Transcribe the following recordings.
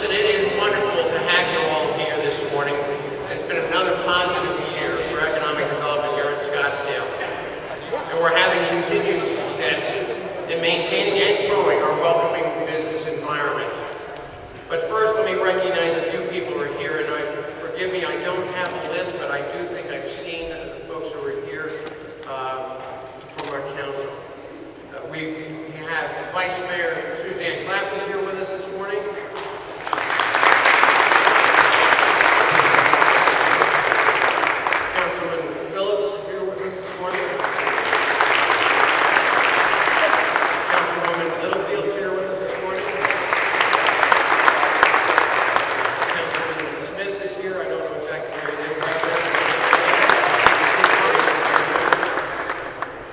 Listen, it is wonderful to have you all here this morning. It's been another positive year for economic development here in Scottsdale. And we're having continued success in maintaining and growing our welcoming business environment. But first, let me recognize a few people who are here, and forgive me, I don't have a list, but I do think I've seen the folks who are here from our council. We have Vice Mayor Suzanne Clapp is here with us this morning. Councilman Phillips here with us this morning. Councilwoman Littlefield's here with us this morning. Councilman Smith is here. I don't know exactly where he is right there.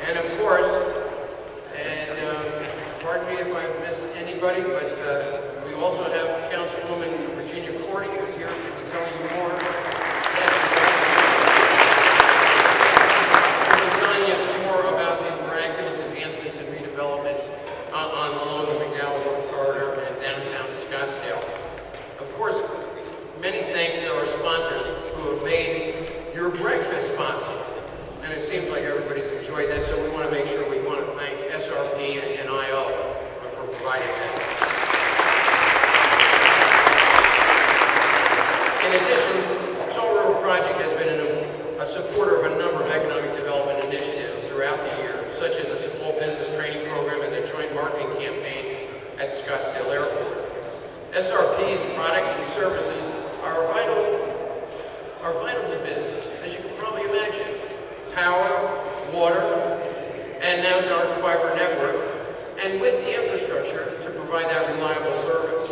And of course, pardon me if I've missed anybody, but we also have Councilwoman Virginia Cordy, who's here to tell you more. Who'll be telling us more about the miraculous advancements in redevelopment along the McDowell corridor and downtown Scottsdale. Of course, many thanks to our sponsors who have made your breakfast possible. And it seems like everybody's enjoyed that, so we want to make sure we want to thank SRP and IO for providing that. In addition, Salt River Project has been a supporter of a number of economic development initiatives throughout the year, such as a small business training program and the joint marketing campaign at Scottsdale Airport. SRP's products and services are vital to business, as you can probably imagine. Power, water, and now dark fiber network, and with the infrastructure to provide that reliable service.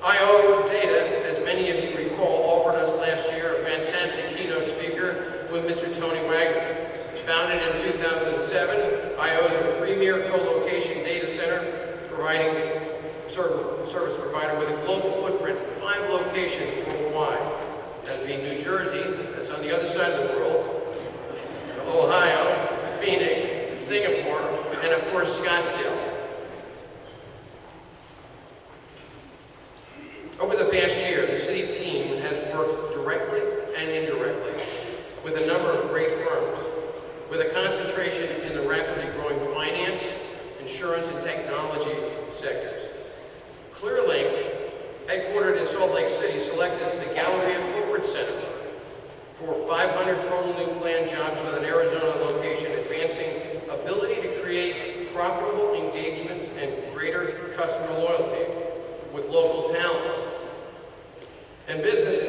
IO Data, as many of you recall, offered us last year a fantastic keynote speaker with Mr. Tony Wagner. Founded in 2007, IO is a premier co-location data center providing service provider with a global footprint, 5 locations worldwide. That would be New Jersey, that's on the other side of the world, Ohio, Phoenix, Singapore, and of course Scottsdale. Over the past year, the city team has worked directly and indirectly with a number of great firms, with a concentration in the rapidly growing finance, insurance, and technology sectors. Clearlink, headquartered in Salt Lake City, selected the Galleria Corporate Center for 500 total new planned jobs with an Arizona location, advancing ability to create profitable engagements and greater customer loyalty with local talent. And business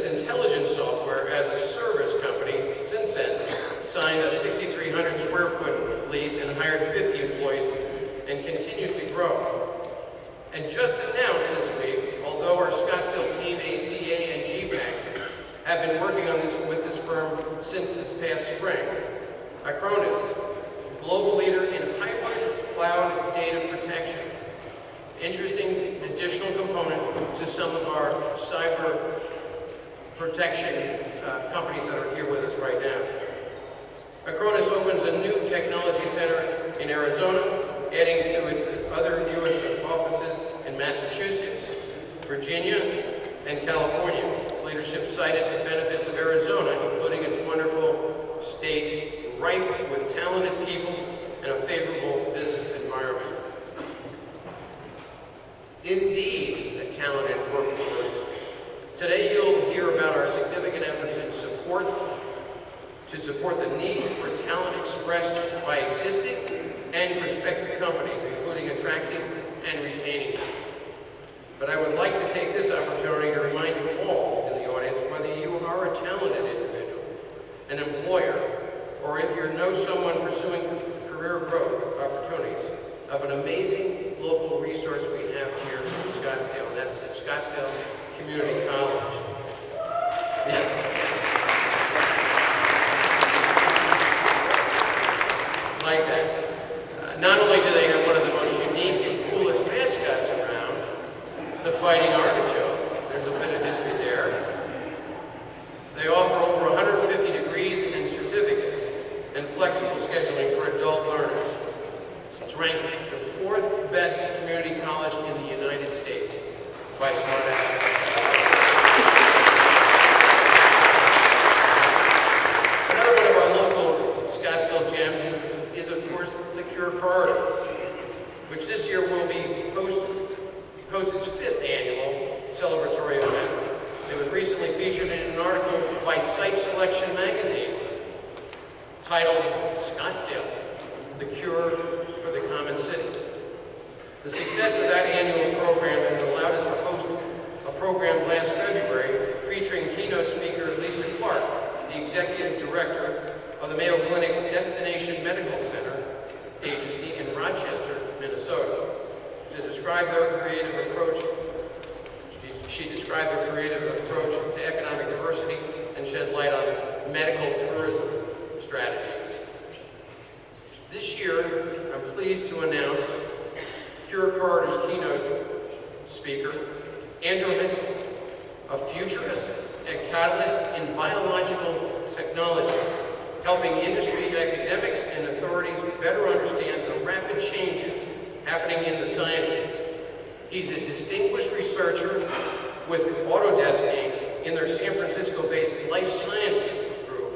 intelligence software as a service company, Synsense, signed a 6,300 square foot lease and hired 50 employees and continues to grow. And just announced this week, although our Scottsdale team, ACA and GBank, have been working on this with this firm since this past spring. Acronis, global leader in hybrid cloud data protection. Interesting additional component to some of our cyber protection companies that are here with us right now. Acronis opens a new technology center in Arizona, adding to its other U.S. offices in Massachusetts, Virginia, and California. Its leadership cited the benefits of Arizona, including its wonderful state ripe with talented people and a favorable business environment. Indeed, a talented workforce. Today you'll hear about our significant efforts in to support the need for talent expressed by existing and prospective companies, including attracting and retaining them. But I would like to take this opportunity to remind you all in the audience, whether you are a talented individual, an employer, or if you know someone pursuing career growth opportunities, of an amazing local resource we have here in Scottsdale, and that's the Scottsdale Community College. Like that. Not only do they have one of the most unique and coolest mascots around, the Fighting Artichoke, there's a bit of history there. They offer over 150 degrees and certificates and flexible scheduling for adult learners. It's ranked the 4th best best community college in the United States by Smart Asset. Another one of our local Scottsdale gems is, of course, the Cure Corridor, which this year will be host its 5th annual celebratory event. It was recently featured in an article by Site Selection magazine titled Scottsdale, the Cure for the Common City. The success of that annual program has allowed us to host a program last February featuring keynote speaker Lisa Clark, the executive director of the Mayo Clinic's Destination Medical Center agency in Rochester, Minnesota, to describe their creative approach. She described their creative approach to economic diversity and shed light on medical tourism strategies. This year, I'm pleased to announce Cure Corridor's keynote speaker, Andrew Missel, a futurist and catalyst in biological technologies, helping industry academics and authorities better understand the rapid changes happening in the sciences. He's a distinguished researcher with Autodesk Inc. in their San Francisco-based life sciences group,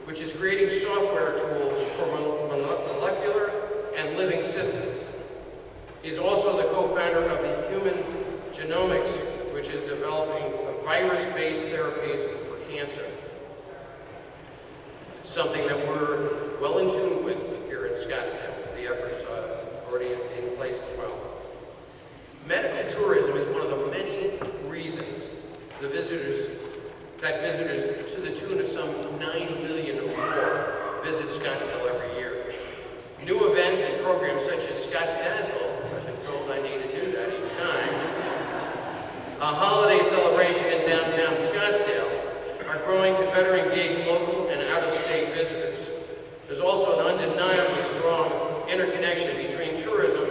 which is creating software tools for molecular and living systems. He's also the co-founder of the Human Genomics, which is developing virus-based therapies for cancer. Something that we're well in tune with here in Scottsdale. The efforts are already in place as well. Medical tourism is one of the many reasons visitors to the tune of some 9 million or more visit Scottsdale every year. New events and programs such as Scottsdazzle, I've been told I need to do that each time, a holiday celebration in downtown Scottsdale, are growing to better engage local and out-of-state visitors. There's also an undeniably strong interconnection between tourism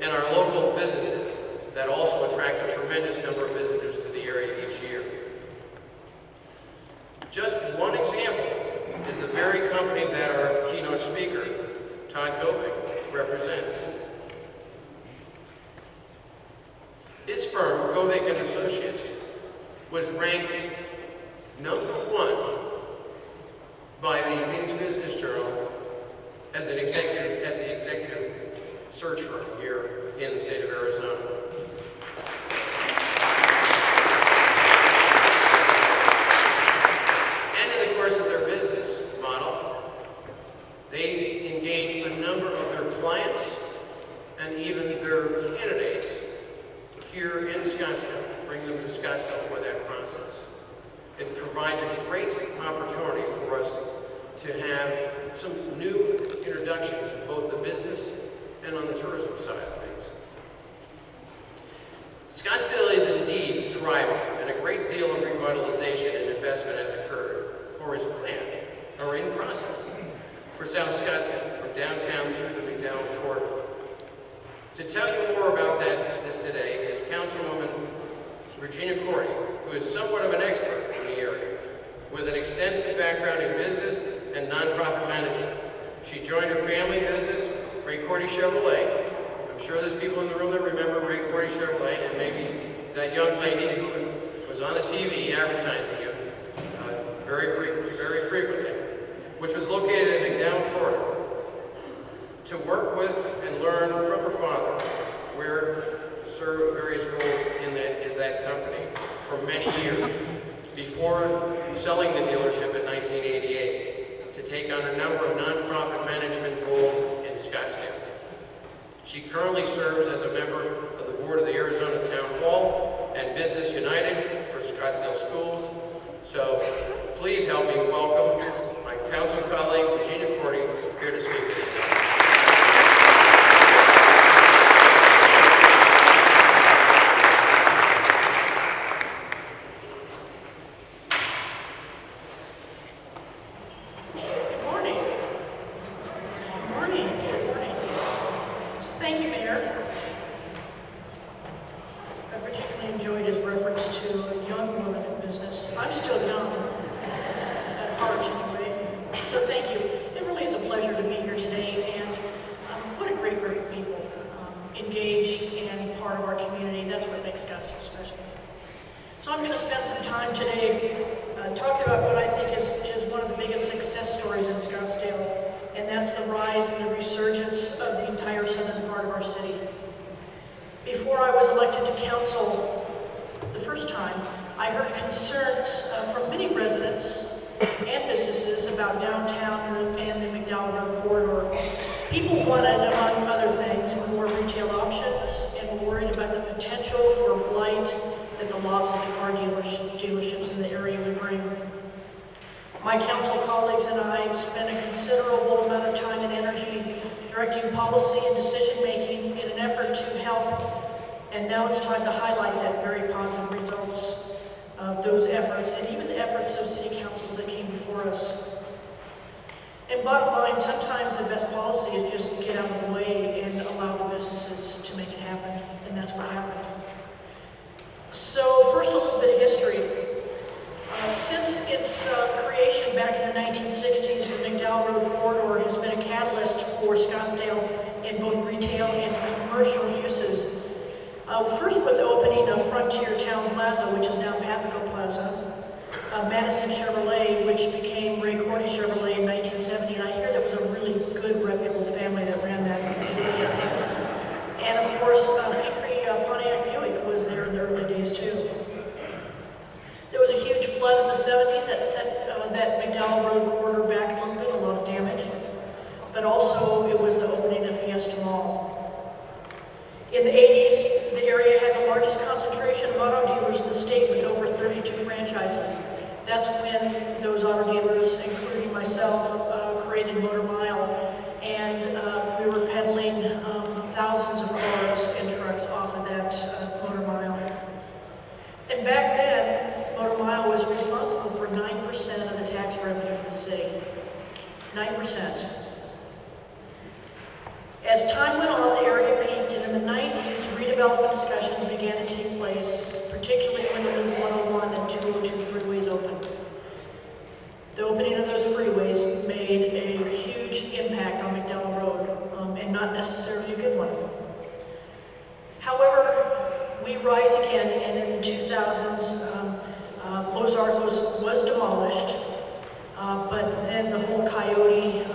and our local businesses that also attract a tremendous number of visitors to the area each year. Just one example is the very company that our keynote speaker, Todd Govig, represents. His firm, Govic and Associates, was ranked #1 by the Phoenix Business Journal as the executive search firm here in the state of Arizona. And in the course of their business model, they engage a number of their clients and even their candidates here in Scottsdale, bring them to Scottsdale for that process. It provides a great opportunity for us to have some new introductions in both the business and on the tourism side of things. Scottsdale is indeed thriving, and a great deal of revitalization and investment has occurred, or is planned, or in process, for South Scottsdale, from downtown through the McDowell corridor. To tell you more about this today is Councilwoman Regina Cordy, who is somewhat of an expert in the area, with an extensive background in business and nonprofit management. She joined her family business, Ray Cordy Chevrolet. I'm sure there's people in the room that remember Ray Cordy Chevrolet, and maybe that young lady who was on the TV advertising you very frequently, which was located at McDowell Corridor, to work with and learn from her father, where served various roles in that company for many years, before selling the dealership in 1988 to take on a number of nonprofit management roles in Scottsdale. She currently serves as a member of the board of the Arizona Town Hall and Business United for Scottsdale Schools. So please help me welcome my council colleague, Regina Cordy, here to speak today. engaged and part of our community. That's what makes Scottsdale special. So I'm going to spend some time today talking about what I think is one of the biggest success stories in Scottsdale, and that's the rise and the resurgence of the entire southern part of our city. Before I was elected to council the first time, I heard concerns from many residents and businesses about downtown and the McDowell Road corridor. People wanted, among other things, more retail options and were worried about the potential for blight that the loss of the car dealerships in the area would bring. My council colleagues and I spent a considerable amount of time and energy directing policy and decision-making in an effort to help, and now it's time to highlight that very positive results of those efforts, and even the efforts of city councils that came before us. And bottom line, sometimes the best policy is just get out of the way and allow the businesses to make it happen, and that's what happened. So first, a little bit of history. Since its creation back in the 1960s, the McDowell Road corridor has been a catalyst for Scottsdale in both retail and commercial uses. First with the opening of Frontier Town Plaza, which is now Papico Plaza, Madison Chevrolet, which became Ray Cordy Chevrolet in 1970, and I hear that was a really good, reputable family that ran that dealership. And of course, Pontiac Buick was there in the early days too. There was a huge flood in the 70s that set that McDowell Road corridor back a little bit, a lot of damage. But also, it was the opening of Fiesta Mall. In the 80s, the area had the largest concentration of auto dealers in the state with over 32 franchises. That's when those auto dealers, including myself, created Motor Mile, and we were peddling thousands of cars and trucks off of that Motor Mile. And back then, Motor Mile was responsible for 9% of the tax revenue for the city. 9%. As time went on, the area peaked, and in the 90s, redevelopment discussions began to take place, particularly when the Loop 101 and 202 freeways opened. The opening of those freeways made a huge impact on McDowell Road, and not necessarily a good one. However, we rise again, and in the 2000s, Los Arcos was demolished, but then the whole Coyote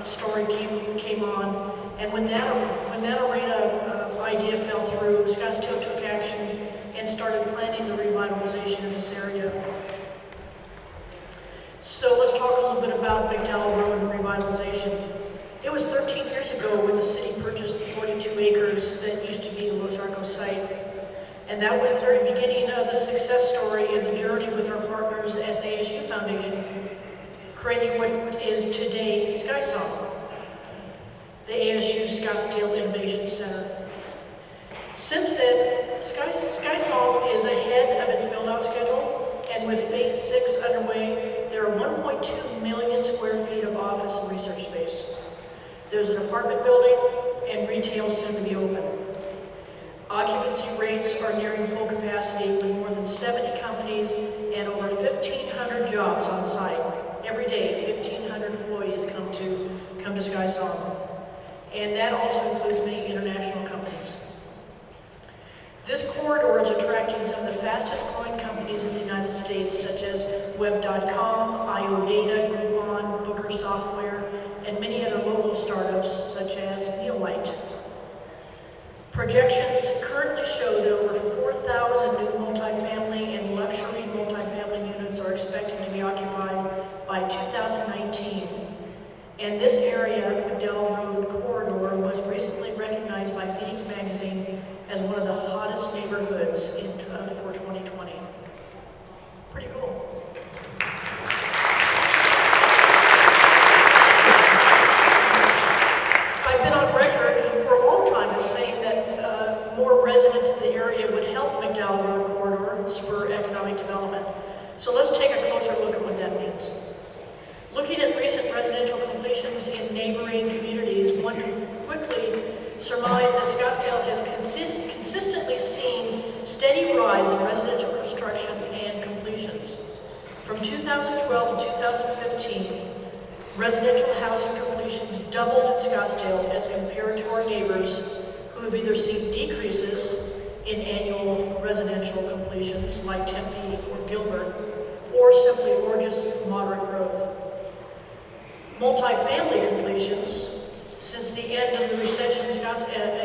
story came on, and when that arena idea fell through, Scottsdale took action and started planning the revitalization of this area. So let's talk a little bit about McDowell Road and revitalization. It was 13 years ago when the city purchased the 42 acres that used to be the Los Arcos site. And that was the very beginning of the success story and the journey with our partners at the ASU Foundation, creating what is today SkySong, the ASU Scottsdale Innovation Center. Since then, SkySong is ahead of its build-out schedule, and with Phase 6 underway, there are 1.2 million square feet of office and research space. There's an apartment building and retail soon to be open. Occupancy rates are nearing full capacity with more than 70 companies and over 1,500 jobs on site. Every day, 1,500 employees come to SkySong. And that also includes many international companies. This corridor is attracting some of the fastest growing companies in the United States, such as Web.com, IOData, Groupon, Booker Software, and many other local startups, such as Neolite. Projections currently show that over 4,000 new multifamily and luxury multifamily units are expected to be occupied by 2019. And this area, McDowell Road corridor, was recently recognized by Phoenix Magazine as one of the hottest neighborhoods for 2020. Pretty cool. I've been on record for a long time as saying that more residents in the area would help McDowell Road corridor spur economic development. So let's take a closer look at what that means. Looking at recent residential completions in neighboring communities, one can quickly surmise that Scottsdale has consistently seen steady rise in residential construction and completions. From 2012 to 2015, residential housing completions doubled in Scottsdale as compared to our neighbors who who have either seen decreases in annual residential completions like Tempe or Gilbert, or just moderate growth. Multifamily completions, since the end of the recession in Scottsdale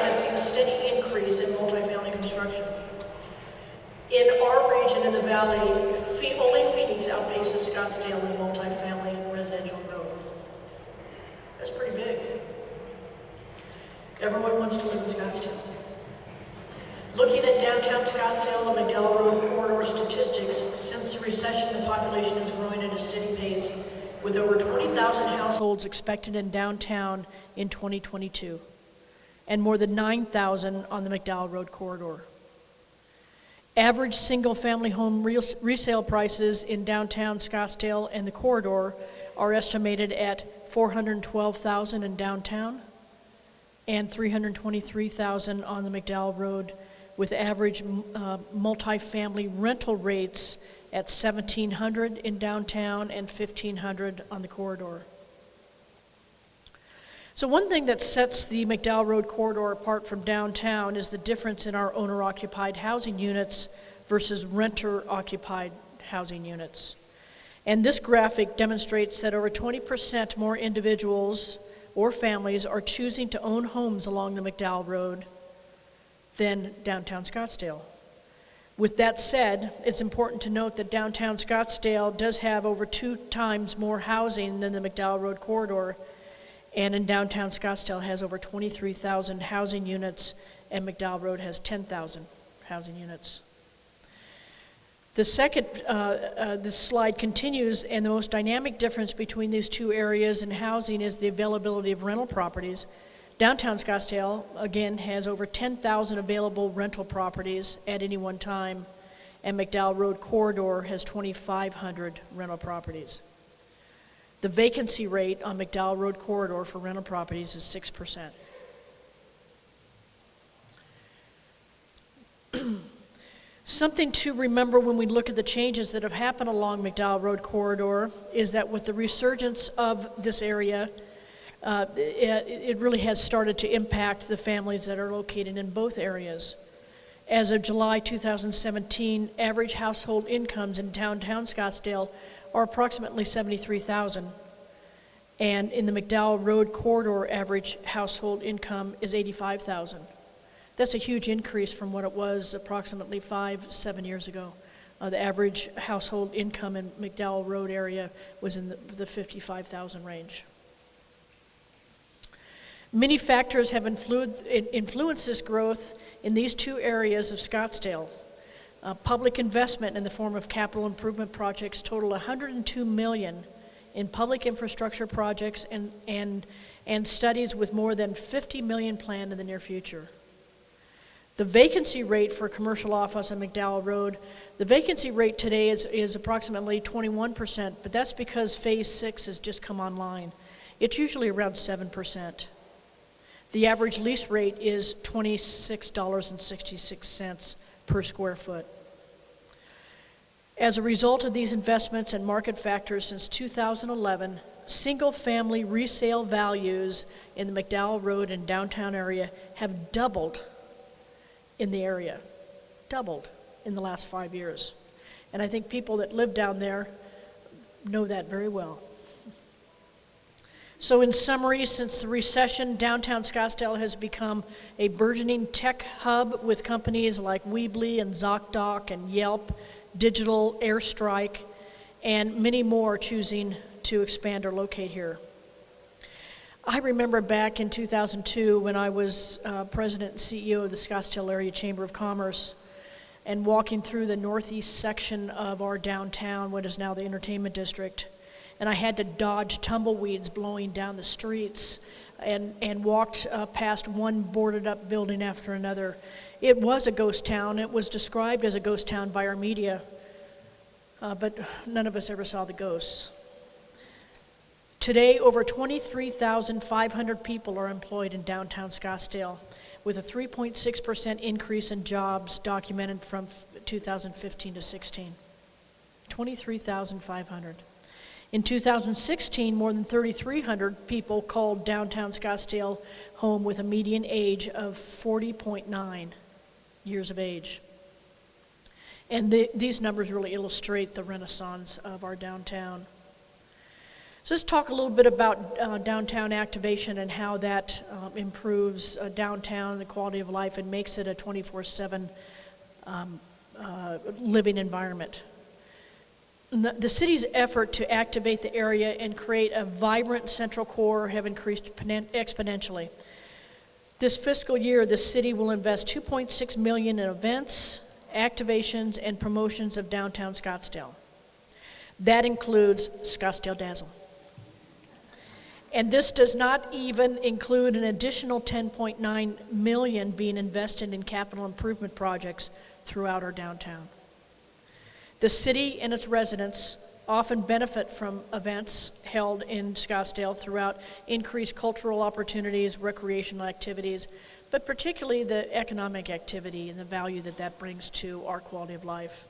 has seen a steady increase in multifamily construction. In our region in the valley, only Phoenix outpaces Scottsdale in multifamily residential growth. That's pretty big. Everyone wants to live in Scottsdale. Looking at downtown Scottsdale and McDowell Road corridor statistics, since the recession, the population is growing at a steady pace, with over 20,000 households expected in downtown in 2022, and more than 9,000 on the McDowell Road corridor. Average single-family home resale prices in downtown Scottsdale and the corridor are estimated at $412,000 in downtown and $323,000 on the McDowell Road, with average multifamily rental rates at $1,700 in downtown and $1,500 on the corridor. So one thing that sets the McDowell Road corridor apart from downtown is the difference in our owner-occupied housing units versus renter-occupied housing units. And this graphic demonstrates that over 20% more individuals or families are choosing to own homes along the McDowell Road than downtown Scottsdale. With that said, it's important to note that downtown Scottsdale does have over 2 times more housing than the McDowell Road corridor, and in downtown Scottsdale has over 23,000 housing units, and McDowell Road has 10,000 housing units. This slide continues, and the most dynamic difference between these two areas in housing is the availability of rental properties. Downtown Scottsdale, again, has over 10,000 available rental properties at any one time, and McDowell Road corridor has 2,500 rental properties. The vacancy rate on McDowell Road corridor for rental properties is 6%. Something to remember when we look at the changes that have happened along McDowell Road corridor is that with the resurgence of this area, it really has started to impact the families that are located in both areas. As of July 2017, average household incomes in downtown Scottsdale are approximately $73,000, and in the McDowell Road corridor, average household income is $85,000. That's a huge increase from what it was approximately 5-7 years ago. The average household income in McDowell Road area was in the $55,000 range. Many factors have influenced this growth in these two areas of Scottsdale. Public investment in the form of capital improvement projects total $102 million in public infrastructure projects and studies with more than $50 million planned in the near future. The vacancy rate for commercial office on McDowell Road, the vacancy rate today is approximately 21%, but that's because Phase 6 has just come online. It's usually around 7%. The average lease rate is $26.66 per square foot. As a result of these investments and market factors since 2011, single-family resale values in the McDowell Road and downtown area have doubled in the area, doubled in the last 5 years. And I think people that live down there know that very well. So in summary, since the recession, downtown Scottsdale has become a burgeoning tech hub with companies like Weebly and ZocDoc and Yelp, Digital, Airstrike, and many more choosing to expand or locate here. I remember back in 2002 when I was president and CEO of the Scottsdale Area Chamber of Commerce and walking through the northeast section of our downtown, what is now the entertainment district, and I had to dodge tumbleweeds blowing down the streets and walked past one boarded up building after another. It was a ghost town. It was described as a ghost town by our media, but none of us ever saw the ghosts. Today, over 23,500 people are employed in downtown Scottsdale, with a 3.6% increase in jobs documented from 2015 to 16. 23,500. In 2016, more than 3,300 people called downtown Scottsdale home with a median age of 40.9 years of age. And these numbers really illustrate the renaissance of our downtown. So let's talk a little bit about downtown activation and how that improves downtown, the quality of life, and makes it a 24/7 living environment. The city's effort to activate the area and create a vibrant central core have increased exponentially. This fiscal year, the city will invest $2.6 million in events, activations, and promotions of downtown Scottsdale. That includes Scottsdale Dazzle. And this does not even include an additional $10.9 million being invested in capital improvement projects throughout our downtown. The city and its residents often benefit from events held in Scottsdale throughout increased cultural opportunities, recreational activities, but particularly the economic activity and the value that that brings to our quality of life.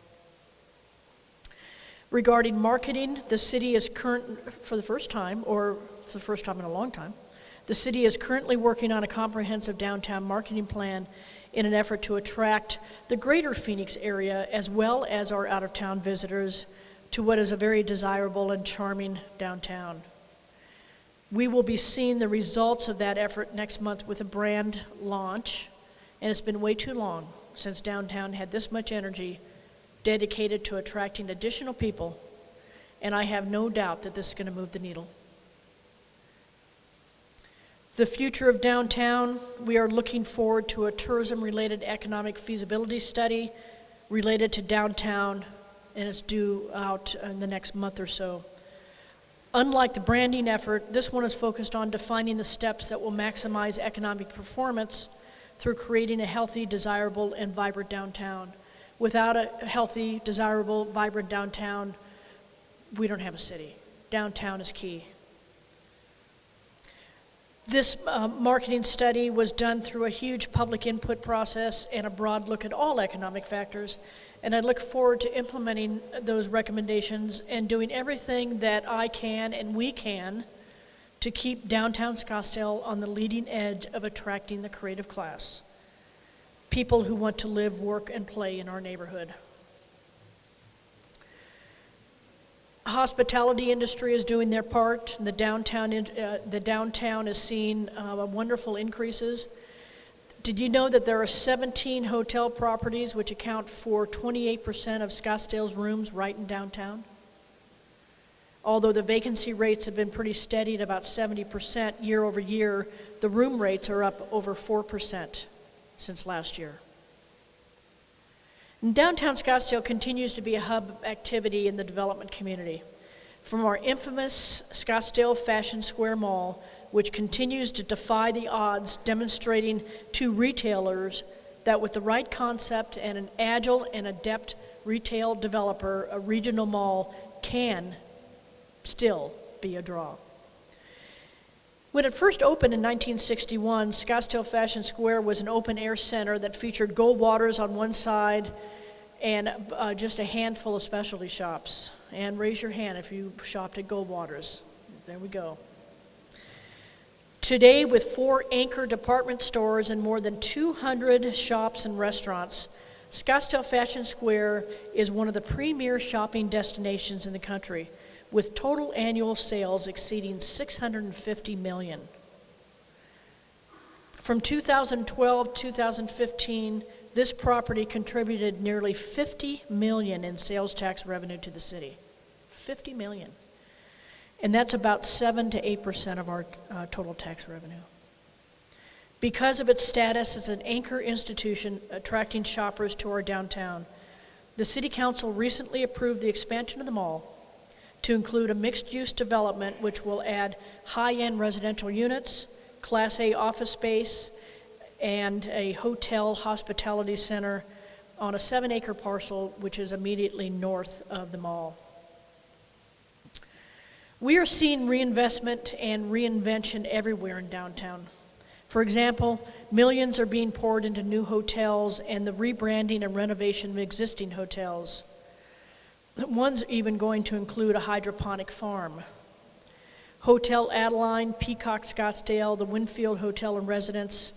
Regarding marketing, the city is for the first time in a long time, the city is currently working on a comprehensive downtown marketing plan in an effort to attract the greater Phoenix area as well as our out-of-town visitors to what is a very desirable and charming downtown. We will be seeing the results of that effort next month with a brand launch, and it's been way too long since downtown had this much energy dedicated to attracting additional people, and I have no doubt that this is going to move the needle. The future of downtown, we are looking forward to a tourism-related economic feasibility study related to downtown, and it's due out in the next month or so. Unlike the branding effort, this one is focused on defining the steps that will maximize economic performance through creating a healthy, desirable, and vibrant downtown. Without a healthy, desirable, vibrant downtown, we don't have a city. Downtown is key. This marketing study was done through a huge public input process and a broad look at all economic factors, and I look forward to implementing those recommendations and doing everything that I can and we can to keep downtown Scottsdale on the leading edge of attracting the creative class, people who want to live, work, and play in our neighborhood. Hospitality industry is doing their part. The downtown is seeing wonderful increases. Did you know that there are 17 hotel properties which account for 28% of Scottsdale's rooms right in downtown? Although the vacancy rates have been pretty steady at about 70% year over year, the room rates are up over 4% since last year. And downtown Scottsdale continues to be a hub of activity in the development community. From our infamous Scottsdale Fashion Square Mall, which continues to defy the odds, demonstrating to retailers that with the right concept and an agile and adept retail developer, a regional mall can still be a draw. When it first opened in 1961, Scottsdale Fashion Square was an open-air center that featured Goldwater's on one side and just a handful of specialty shops. And raise your hand if you shopped at Goldwater's. There we go. Today, with 4 anchor department stores and more than 200 shops and restaurants, Scottsdale Fashion Square is one of the premier shopping destinations in the country, with total annual sales exceeding $650 million. From 2012 to 2015, this property contributed nearly $50 million in sales tax revenue to the city. $50 million. And that's about 7 to 8% of our total tax revenue. Because of its status as an anchor institution attracting shoppers to our downtown, the City Council recently approved the expansion of the mall to include a mixed-use development which will add high-end residential units, Class A office space, and a hotel hospitality center on a 7-acre parcel which is immediately north of the mall. We are seeing reinvestment and reinvention everywhere in downtown. For example, millions are being poured into new hotels and the rebranding and renovation of existing hotels. One's even going to include a hydroponic farm. Hotel Adeline, Peacock Scottsdale, the Winfield Hotel and Residence,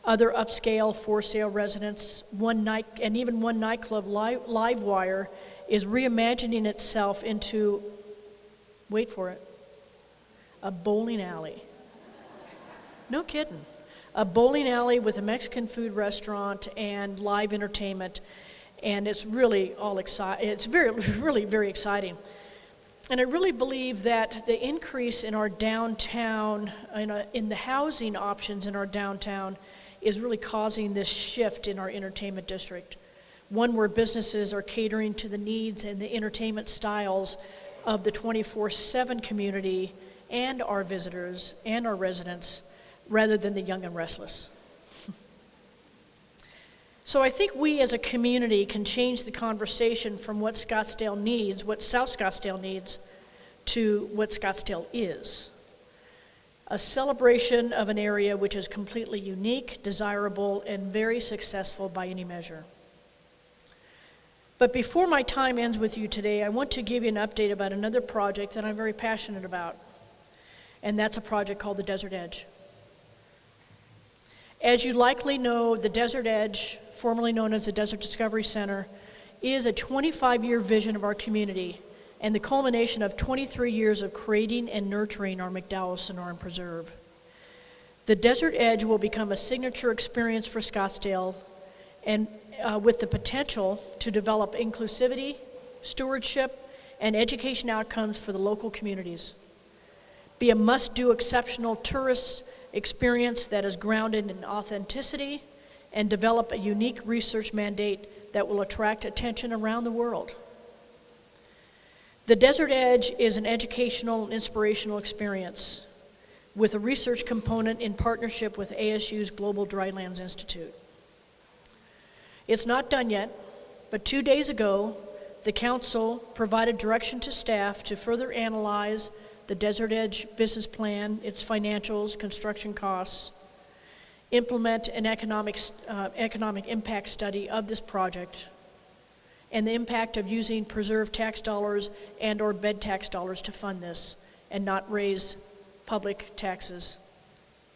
other upscale for-sale residents, even one nightclub, Livewire, is reimagining itself into, wait for it, a bowling alley. No kidding. A bowling alley with a Mexican food restaurant and live entertainment, and it's really all exciting. It's really very exciting. And I really believe that the increase in our downtown, in the housing options in our downtown, is really causing this shift in our entertainment district. One where businesses are catering to the needs and the entertainment styles of the 24/7 community and our visitors and our residents, rather than the young and restless. So I think we as a community can change the conversation from what Scottsdale needs, what South Scottsdale needs, to what Scottsdale is. A celebration of an area which is completely unique, desirable, and very successful by any measure. But before my time ends with you today, I want to give you an update about another project that I'm very passionate about, and that's a project called the Desert Edge. As you likely know, the Desert Edge, formerly known as the Desert Discovery Center, is a 25-year vision of our community and the culmination of 23 years of creating and nurturing our McDowell Sonoran Preserve. The Desert Edge will become a signature experience for Scottsdale, and with the potential to develop inclusivity, stewardship, and education outcomes for the local communities. Be a must-do exceptional tourist experience that is grounded in authenticity, and develop a unique research mandate that will attract attention around the world. The Desert Edge is an educational and inspirational experience with a research component in partnership with ASU's Global Drylands Institute. It's not done yet, but 2 days ago, the council provided direction to staff to further analyze the Desert Edge business plan, its financials, construction costs, implement an economic impact study of this project, and the impact of using preserved tax dollars and or bed tax dollars to fund this and not raise public taxes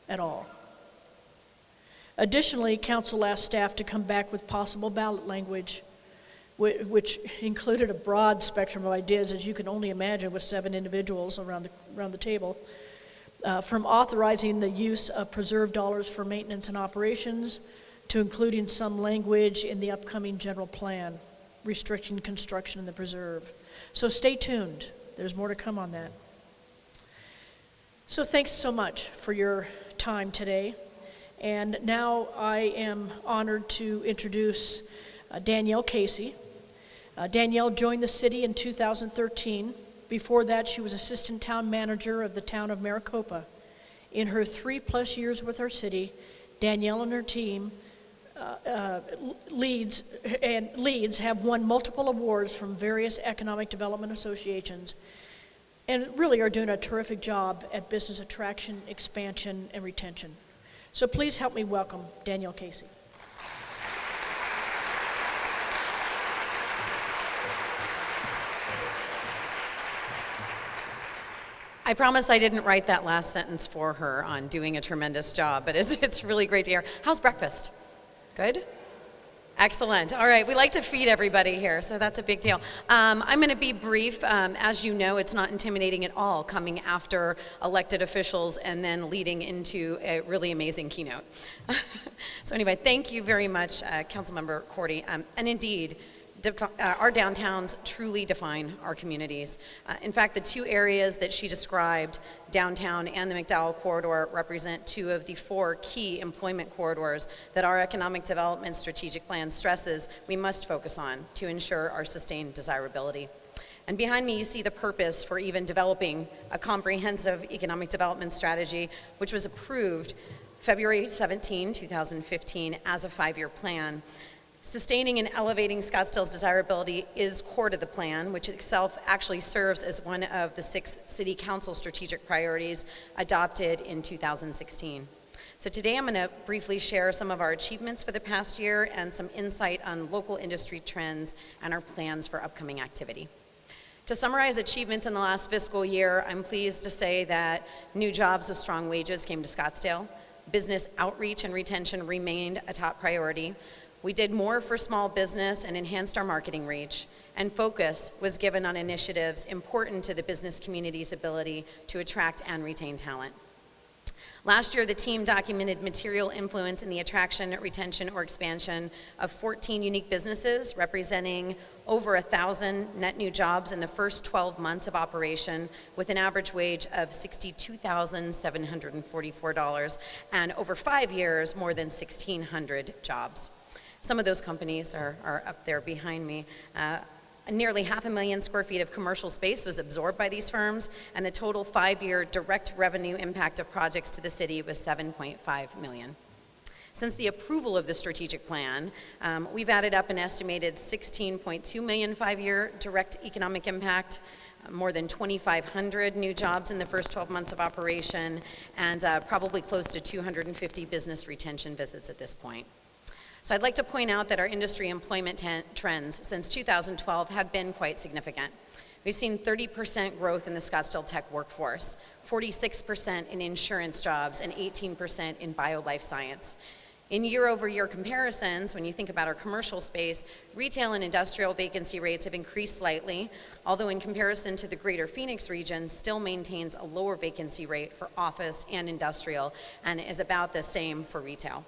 at all. Additionally, council asked staff to come back with possible ballot language, which included a broad spectrum of ideas, as you can only imagine, with 7 individuals around the table, from authorizing the use of preserved dollars for maintenance and operations to including some language in the upcoming general plan restricting construction in the preserve. So stay tuned. There's more to come on that. So thanks so much for your time today. And now I am honored to introduce Danielle Casey. Danielle joined the city in 2013. Before that, she was assistant town manager of the town of Maricopa. In her 3+ years with our city, Danielle and her team leads have won multiple awards from various economic development associations and really are doing a terrific job at business attraction, expansion, and retention. So please help me welcome Danielle Casey. I promise I didn't write that last sentence for her on doing a tremendous job, but it's really great to hear. How's breakfast? Good? Excellent. All right, we like to feed everybody here, so that's a big deal. I'm going to be brief. As you know, it's not intimidating at all coming after elected officials and then leading into a really amazing keynote. So anyway, thank you very much, Councilmember Cordy. And indeed, our downtowns truly define our communities. In fact, the 2 areas that she described, downtown and the McDowell corridor, represent 2 of the 4 key employment corridors that our economic development strategic plan stresses we must focus on to ensure our sustained desirability. And behind me, you see the purpose for even developing a comprehensive economic development strategy, which was approved February 17, 2015 as a 5-year plan. Sustaining and elevating Scottsdale's desirability is core to the plan, which itself actually serves as one of the 6 City Council strategic priorities adopted in 2016. So today I'm going to briefly share some of our achievements for the past year and some insight on local industry trends and our plans for upcoming activity. To summarize achievements in the last fiscal year, I'm pleased to say that new jobs with strong wages came to Scottsdale. Business outreach and retention remained a top priority. We did more for small business and enhanced our marketing reach, and focus was given on initiatives important to the business community's ability to attract and retain talent. Last year, the team documented material influence in the attraction, retention, or expansion of 14 unique businesses, representing over 1,000 net new jobs in the first 12 months of operation, with an average wage of $62,744, and over 5 years, more than 1,600 jobs. Some of those companies are up there behind me. Nearly 500,000 square feet of commercial space was absorbed by these firms, and the total 5-year direct revenue impact of projects to the city was $7.5 million. Since the approval of the strategic plan, we've added up an estimated $16.2 million 5-year direct economic impact, more than 2,500 new jobs in the first 12 months of operation, and probably close to 250 business retention visits at this point. So I'd like to point out that our industry employment trends since 2012 have been quite significant. We've seen 30% growth in the Scottsdale tech workforce, 46% in insurance jobs, and 18% in bio-life science. In year-over-year comparisons, when you think about our commercial space, retail and industrial vacancy rates have increased slightly, although in comparison to the greater Phoenix region, still maintains a lower vacancy rate for office and industrial, and is about the same for retail.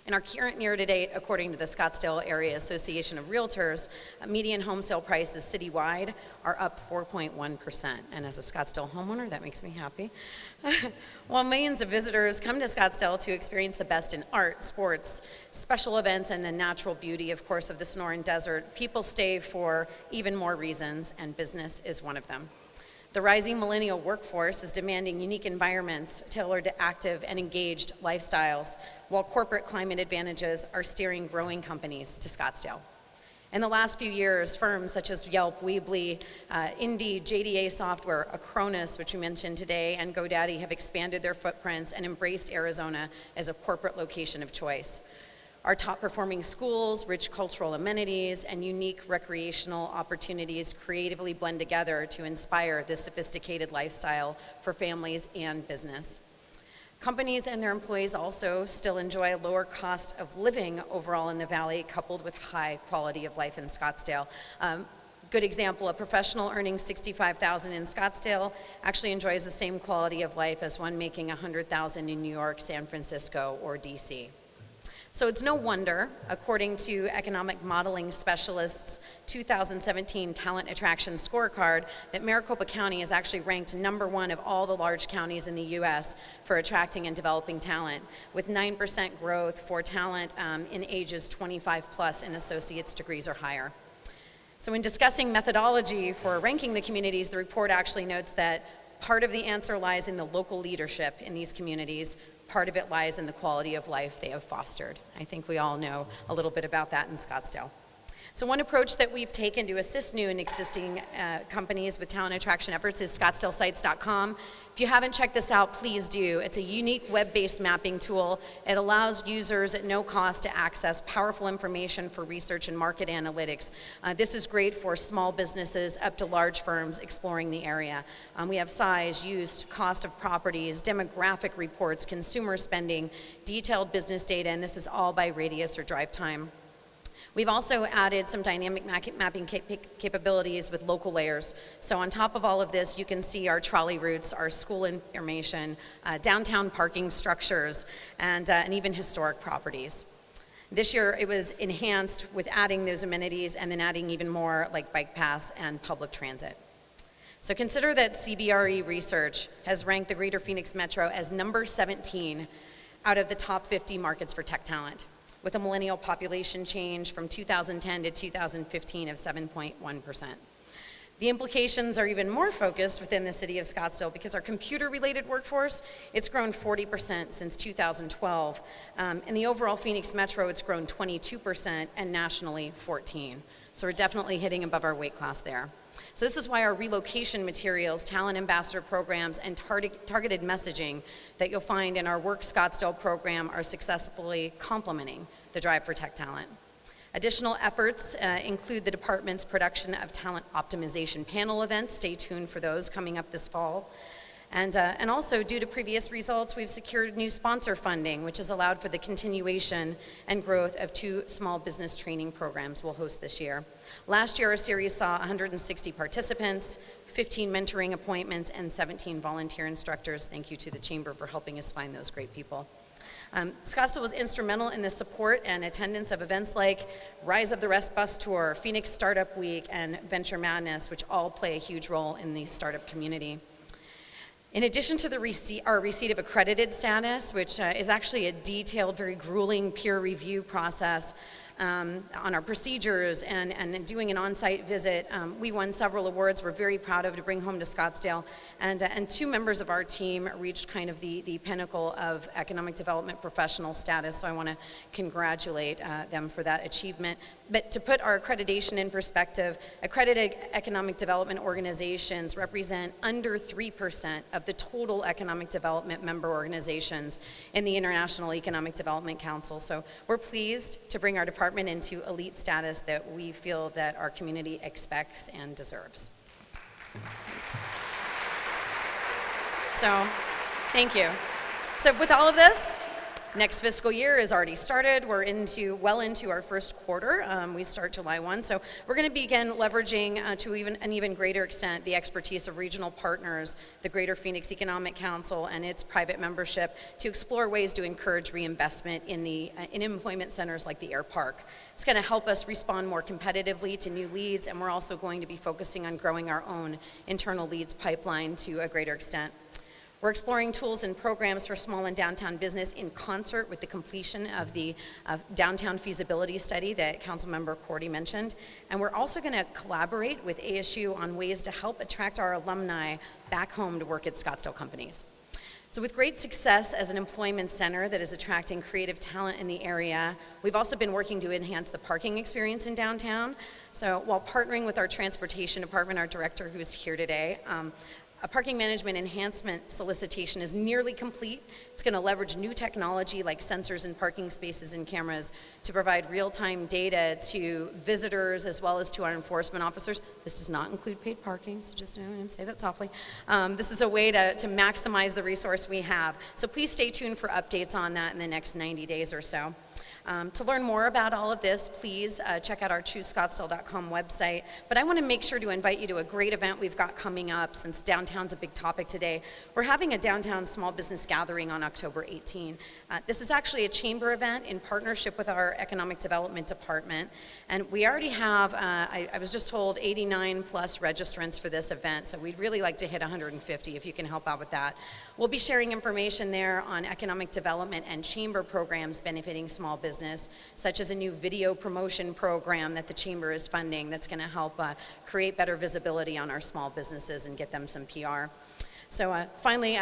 In our current year-to-date, according to the Scottsdale Area Association of Realtors, median home sale prices citywide are up 4.1%. And as a Scottsdale homeowner, that makes me happy. While millions of visitors come to Scottsdale to experience the best in art, sports, special events, and the natural beauty, of course, of the Sonoran Desert, people stay for even more reasons, and business is one of them. The rising millennial workforce is demanding unique environments tailored to active and engaged lifestyles, while corporate climate advantages are steering growing companies to Scottsdale. In the last few years, firms such as Yelp, Weebly, Indeed, JDA Software, Acronis, which we mentioned today, and GoDaddy have expanded their footprints and embraced Arizona as a corporate location of choice. Our top-performing schools, rich cultural amenities, and unique recreational opportunities creatively blend together to inspire this sophisticated lifestyle for families and business. Companies and their employees also still enjoy a lower cost of living overall in the Valley, coupled with high quality of life in Scottsdale. Good example, a professional earning $65,000 in Scottsdale actually enjoys the same quality of life as one making $100,000 in New York, San Francisco, or DC. So it's no wonder, according to economic modeling specialists' 2017 Talent Attraction Scorecard, that Maricopa County is actually ranked #1 of all the large counties in the U.S. for attracting and developing talent, with 9% growth for talent in ages 25 plus and associate's degrees or higher. So in discussing methodology for ranking the communities, the report actually notes that part of the answer lies in the local leadership in these communities. Part of it lies in the quality of life they have fostered. I think we all know a little bit about that in Scottsdale. So one approach that we've taken to assist new and existing companies with talent attraction efforts is scottsdalesites.com. If you haven't checked this out, please do. It's a unique web-based mapping tool. It allows users at no cost to access powerful information for research and market analytics. This is great for small businesses up to large firms exploring the area. We have size, use, cost of properties, demographic reports, consumer spending, detailed business data, and this is all by radius or drive time. We've also added some dynamic mapping capabilities with local layers. So on top of all of this, you can see our trolley routes, our school information, downtown parking structures, and even historic properties. This year, it was enhanced with adding those amenities and then adding even more like bike paths and public transit. So consider that CBRE research has ranked the Greater Phoenix Metro as number 17 out of the top 50 markets for tech talent, with a millennial population change from 2010 to 2015 of 7.1%. The implications are even more focused within the city of Scottsdale because our computer-related workforce, it's grown 40% since 2012. In the overall Phoenix Metro, it's grown 22% and nationally 14%. So we're definitely hitting above our weight class there. So this is why our relocation materials, talent ambassador programs, and targeted messaging that you'll find in our Work Scottsdale program are successfully complementing the drive for tech talent. Additional efforts include the department's production of talent optimization panel events. Stay tuned for those coming up this fall. And also, due to previous results, we've secured new sponsor funding, which has allowed for the continuation and growth of 2 small business training programs we'll host this year. Last year, our series saw 160 participants, 15 mentoring appointments, and 17 volunteer instructors. Thank you to the Chamber for helping us find those great people. Scottsdale was instrumental in the support and attendance of events like Rise of the Rest Bus Tour, Phoenix Startup Week, and Venture Madness, which all play a huge role in the startup community. In addition to our receipt of accredited status, which is actually a detailed, very grueling peer review process on our procedures and doing an on-site visit, we won several awards we're very proud of to bring home to Scottsdale. And 2 members of our team reached kind of the pinnacle of economic development professional status, so I want to congratulate them for that achievement. But to put our accreditation in perspective, accredited economic development organizations represent under 3% of the total economic development member organizations in the International Economic Development Council. So we're pleased to bring our department into elite status that we feel that our community expects and deserves. Thanks. So, thank you. So with all of this, next fiscal year is already started. We're well into our first quarter. We start July 1. So we're going to begin leveraging to an even greater extent the expertise of regional partners, the Greater Phoenix Economic Council and its private membership to explore ways to encourage reinvestment in employment centers like the Air Park. It's going to help us respond more competitively to new leads, and we're also going to be focusing on growing our own internal leads pipeline to a greater extent. We're exploring tools and programs for small and downtown business in concert with the completion of the downtown feasibility study that Councilmember Cordy mentioned. And we're also going to collaborate with ASU on ways to help attract our alumni back home to work at Scottsdale companies. So with great success as an employment center that is attracting creative talent in the area, we've also been working to enhance the parking experience in downtown. So while partnering with our transportation department, our director who is here today, a parking management enhancement solicitation is nearly complete. It's going to leverage new technology like sensors in parking spaces and cameras to provide real-time data to visitors as well as to our enforcement officers. This does not include paid parking, so just say that softly. This is a way to maximize the resource we have. So please stay tuned for updates on that in the next 90 days or so. To learn more about all of this, please check out our choosescottsdale.com website. But I want to make sure to invite you to a great event we've got coming up since downtown's a big topic today. We're having a downtown small business gathering on October 18. This is actually a chamber event in partnership with our economic development department. And we already have, I was just told, 89 plus registrants for this event. So we'd really like to hit 150 if you can help out with that. We'll be sharing information there on economic development and chamber programs benefiting small business, such as a new video promotion program that the chamber is funding that's going to help create better visibility on our small businesses and get them some PR. So finally,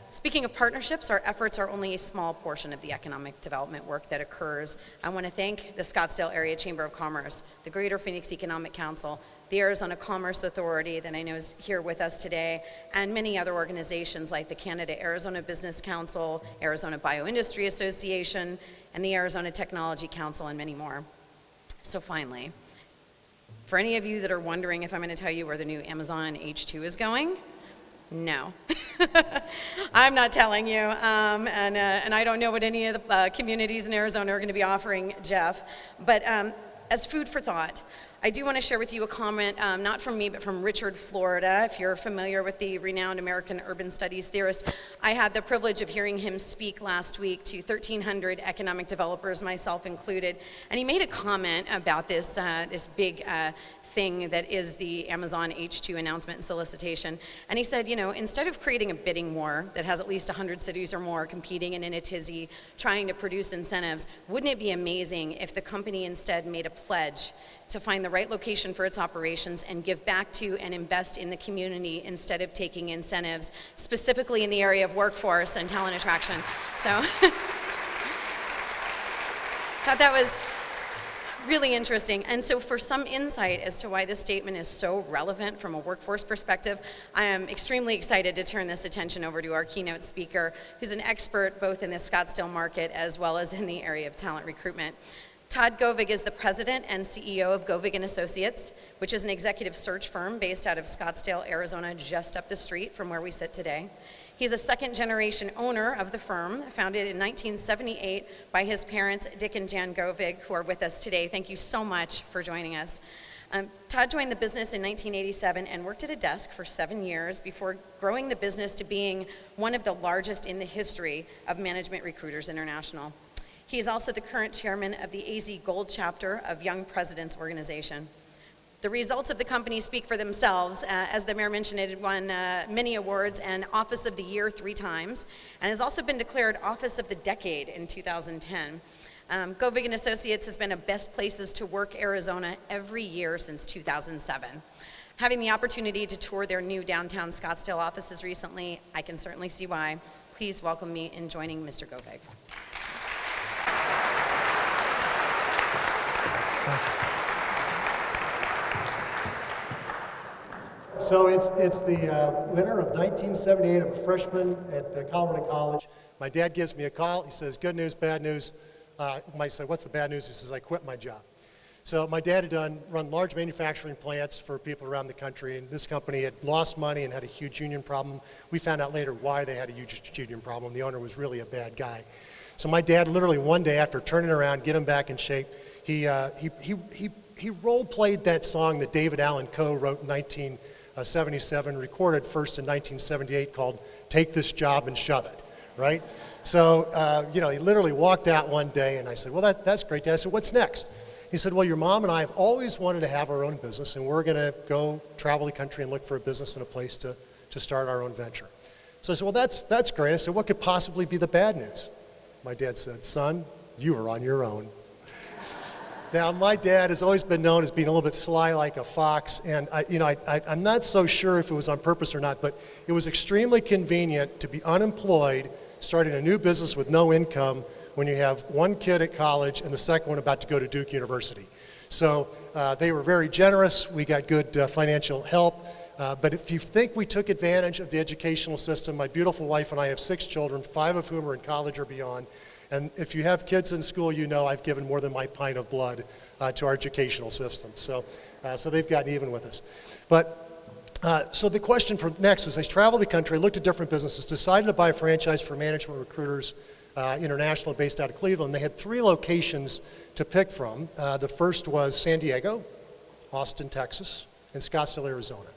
speaking of partnerships, our efforts are only a small portion of the economic development work that occurs. I want to thank the Scottsdale Area Chamber of Commerce, the Greater Phoenix Economic Council, the Arizona Commerce Authority that I know is here with us today, and many other organizations like the Canada-Arizona Business Council, Arizona Bioindustry Association, and the Arizona Technology Council, and many more. So finally, for any of you that are wondering if I'm going to tell you where the new Amazon H2 is going, no. I'm not telling you, and I don't know what any of the communities in Arizona are going to be offering, Jeff, but as food for thought, I do want to share with you a comment, not from me, but from Richard Florida. If you're familiar with the renowned American urban studies theorist, I had the privilege of hearing him speak last week to 1,300 economic developers, myself included, and he made a comment about this big thing that is the Amazon H2 announcement and solicitation. And he said, instead of creating a bidding war that has at least 100 cities or more competing and in a tizzy trying to produce incentives, wouldn't it be amazing if the company instead made a pledge to find the right location for its operations and give back to and invest in the community instead of taking incentives, specifically in the area of workforce and talent attraction. So, thought that was really interesting. And so for some insight as to why this statement is so relevant from a workforce perspective, I am extremely excited to turn this attention over to our keynote speaker, who's an expert both in the Scottsdale market as well as in the area of talent recruitment. Todd Govig is the president and CEO of Govig and Associates, which is an executive search firm based out of Scottsdale, Arizona, just up the street from where we sit today. He's a second-generation owner of the firm, founded in 1978 by his parents, Dick and Jan Govig, who are with us today. Thank you so much for joining us. Todd joined the business in 1987 and worked at a desk for 7 years before growing the business to being one of the largest in the history of Management Recruiters International. He is also the current chairman of the AZ Gold chapter of Young Presidents Organization. The results of the company speak for themselves. As the mayor mentioned, it won many awards and Office of the Year 3 times, and has also been declared Office of the Decade in 2010. Govig and Associates has been a Best Places to Work Arizona every year since 2007. Having the opportunity to tour their new downtown Scottsdale offices recently, I can certainly see why. Please welcome me in joining Mr. Govig. So it's the winter of 1978. I'm a freshman at Colorado College. My dad gives me a call. He says, good news, bad news. I might say, what's the bad news? He says, I quit my job. So my dad had run large manufacturing plants for people around the country, and this company had lost money and had a huge union problem. We found out later why they had a huge union problem. The owner was really a bad guy. So my dad literally one day after turning around, get him back in shape, he role-played that song that David Allan Coe wrote in 1977, recorded first in 1978, called Take This Job and Shove It, right? So, he literally walked out one day, and I said, well, that's great, Dad. I said, what's next? He said, well, your mom and I have always wanted to have our own business, and we're going to go travel the country and look for a business and a place to start our own venture. So I said, well, that's great. I said, what could possibly be the bad news? My dad said, son, you are on your own. Now, my dad has always been known as being a little bit sly like a fox, and I'm not so sure if it was on purpose or not, but it was extremely convenient to be unemployed, starting a new business with no income when you have one kid at college and the second one about to go to Duke University. So they were very generous. We got good financial help. But if you think we took advantage of the educational system, my beautiful wife and I have 6 children, 5 of whom are in college or beyond. And if you have kids in school, you know I've given more than my pint of blood to our educational system. So they've gotten even with us. But so the question for next was, they traveled the country, looked at different businesses, decided to buy a franchise for Management Recruiters International based out of Cleveland. They had 3 locations to pick from. The first was San Diego, Austin, Texas, and Scottsdale, Arizona.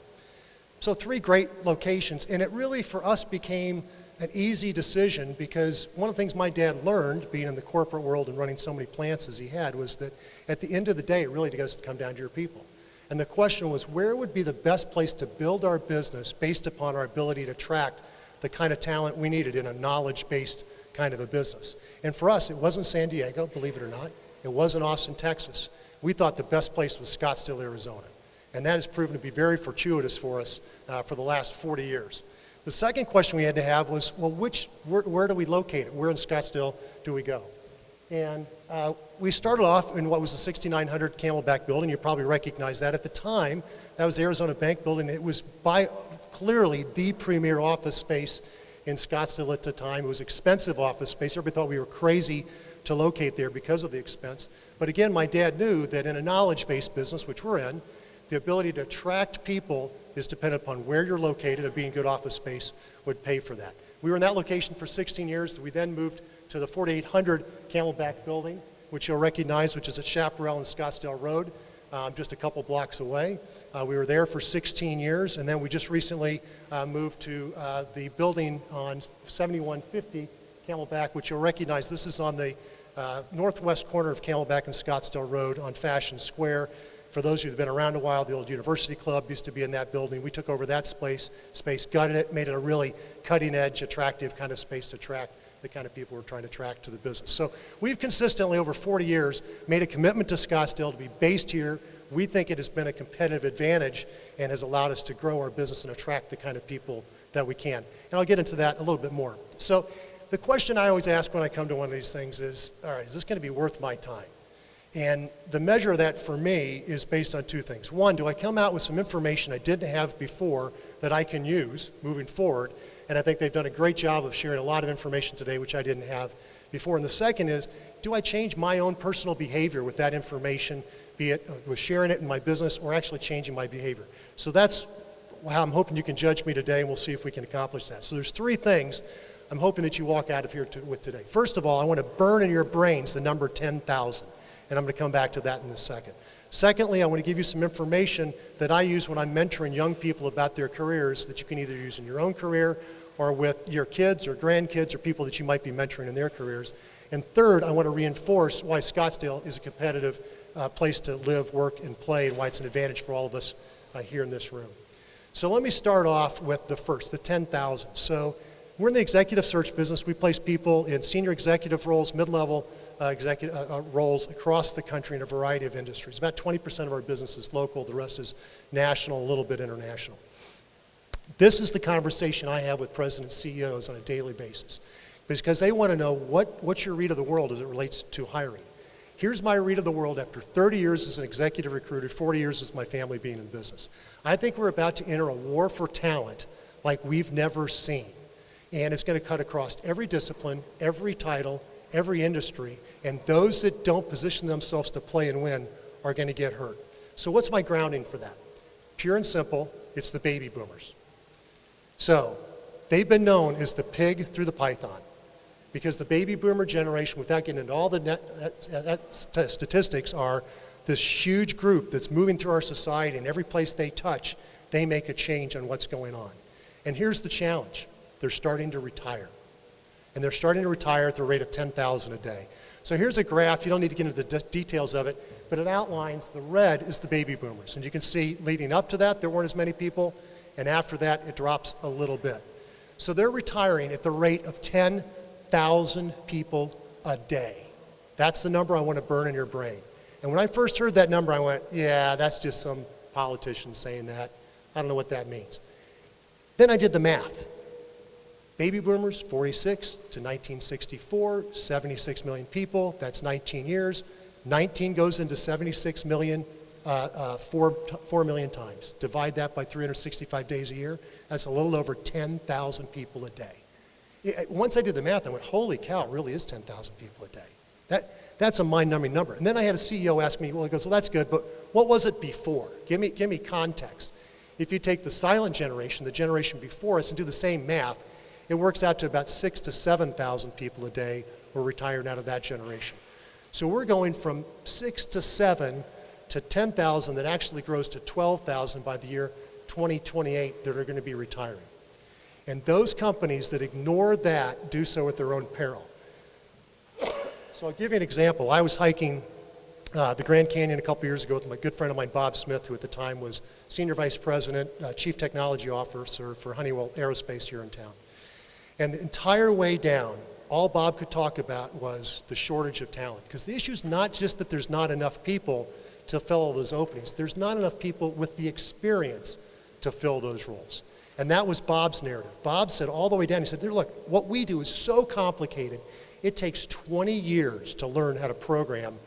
So 3 great locations, and it really for us became an easy decision, because one of the things my dad learned, being in the corporate world and running so many plants as he had, was that at the end of the day, it really does come down to your people. And the question was, where would be the best place to build our business based upon our ability to attract the kind of talent we needed in a knowledge-based kind of a business? And for us, it wasn't San Diego, believe it or not. It wasn't Austin, Texas. We thought the best place was Scottsdale, Arizona. And that has proven to be very fortuitous for us for the last 40 years. The second question we had to have was, well, where do we locate it? Where in Scottsdale do we go? And we started off in what was the 6900 Camelback building. You probably recognize that. At the time, that was the Arizona Bank building. It was by clearly the premier office space in Scottsdale at the time. It was expensive office space. Everybody thought we were crazy to locate there because of the expense. But again, my dad knew that in a knowledge-based business, which we're in, the ability to attract people is dependent upon where you're located, and being good office space would pay for that. We were in that location for 16 years. We then moved to the 4800 Camelback building, which you'll recognize, which is at Chaparral and Scottsdale Road, just a couple blocks away. We were there for 16 years, and then we just recently moved to the building on 7150 Camelback, which you'll recognize. This is on the northwest corner of Camelback and Scottsdale Road on Fashion Square. For those of you that have been around a while, the old University Club used to be in that building. We took over that space, gutted it, made it a really cutting-edge, attractive kind of space to attract the kind of people we're trying to attract to the business. So we've consistently, over 40 years, made a commitment to Scottsdale to be based here. We think it has been a competitive advantage and has allowed us to grow our business and attract the kind of people that we can. And I'll get into that a little bit more. So the question I always ask when I come to one of these things is, all right, is this going to be worth my time? And the measure of that for me is based on 2 things. One, do I come out with some information I didn't have before that I can use moving forward? And I think they've done a great job of sharing a lot of information today, which I didn't have before. And the second is, do I change my own personal behavior with that information, be it with sharing it in my business or actually changing my behavior? So that's how I'm hoping you can judge me today, and we'll see if we can accomplish that. So there's three things I'm hoping that you walk out of here with today. First of all, I want to burn in your brains the number 10,000, and I'm going to come back to that in a second. Secondly, I want to give you some information that I use when I'm mentoring young people about their careers that you can either use in your own career or with your kids or grandkids or people that you might be mentoring in their careers. And third, I want to reinforce why Scottsdale is a competitive place to live, work, and play, and why it's an advantage for all of us here in this room. So let me start off with the first, the 10,000. So we're in the executive search business. We place people in senior executive roles, mid-level executive roles across the country in a variety of industries. About 20% of our business is local, the rest is national, a little bit international. This is the conversation I have with presidents, CEOs on a daily basis, because they want to know what's your read of the world as it relates to hiring. Here's my read of the world after 30 years as an executive recruiter, 40 years as my family being in business. I think we're about to enter a war for talent like we've never seen. And it's going to cut across every discipline, every title, every industry, and those that don't position themselves to play and win are going to get hurt. So what's my grounding for that? Pure and simple, it's the baby boomers. So they've been known as the pig through the python, because the baby boomer generation, without getting into all the statistics, are this huge group that's moving through our society, and every place they touch, they make a change on what's going on. And here's the challenge. They're starting to retire. And they're starting to retire at the rate of 10,000 a day. So here's a graph. You don't need to get into the details of it, but it outlines the red is the baby boomers. And you can see leading up to that, there weren't as many people, and after that, it drops a little bit. So they're retiring at the rate of 10,000 people a day. That's the number I want to burn in your brain. And when I first heard that number, I went, yeah, that's just some politician saying that. I don't know what that means. Then I did the math. Baby boomers, 46 to 1964, 76 million people, that's 19 years. 19 goes into 76 million 4 million times. Divide that by 365 days a year, that's a little over 10,000 people a day. Once I did the math, I went, holy cow, it really is 10,000 people a day. That's a mind-numbing number. And then I had a CEO ask me, well, he goes, well, that's good, but what was it before? Give me context. If you take the silent generation, the generation before us, and do the same math, it works out to about 6,000 to 7,000 people a day were retired out of that generation. So we're going from 6 to 7 to 10,000 that actually grows to 12,000 by the year 2028 that are going to be retiring. And those companies that ignore that do so at their own peril. So I'll give you an example. I was hiking the Grand Canyon a couple years ago with my good friend of mine, Bob Smith, who at the time was Senior Vice President, Chief Technology Officer for Honeywell Aerospace here in town. And the entire way down, all Bob could talk about was the shortage of talent. Because the issue is not just that there's not enough people to fill all those openings. There's not enough people with the experience to fill those roles. And that was Bob's narrative. Bob said all the way down, he said, look, what we do is so complicated, it takes 20 years to learn how to program,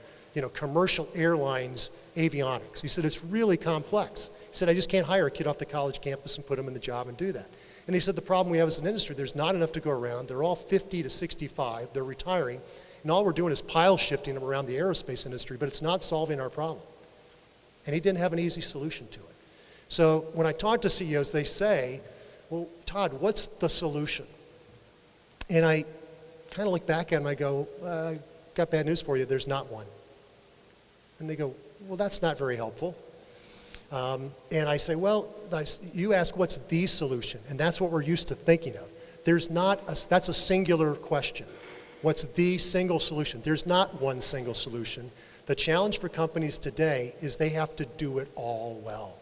commercial airlines avionics. He said, it's really complex. He said, I just can't hire a kid off the college campus and put him in the job and do that. And he said, the problem we have as an industry, there's not enough to go around. They're all 50 to 65. They're retiring. And all we're doing is pile shifting them around the aerospace industry, but it's not solving our problem. And he didn't have an easy solution to it. So when I talk to CEOs, they say, well, Todd, what's the solution? And I kind of look back at them, I go, got bad news for you, there's not one. And they go, well, that's not very helpful. And I say, well, you ask what's the solution, and that's what we're used to thinking of. That's a singular question. What's the single solution? There's not one single solution. The challenge for companies today is they have to do it all well.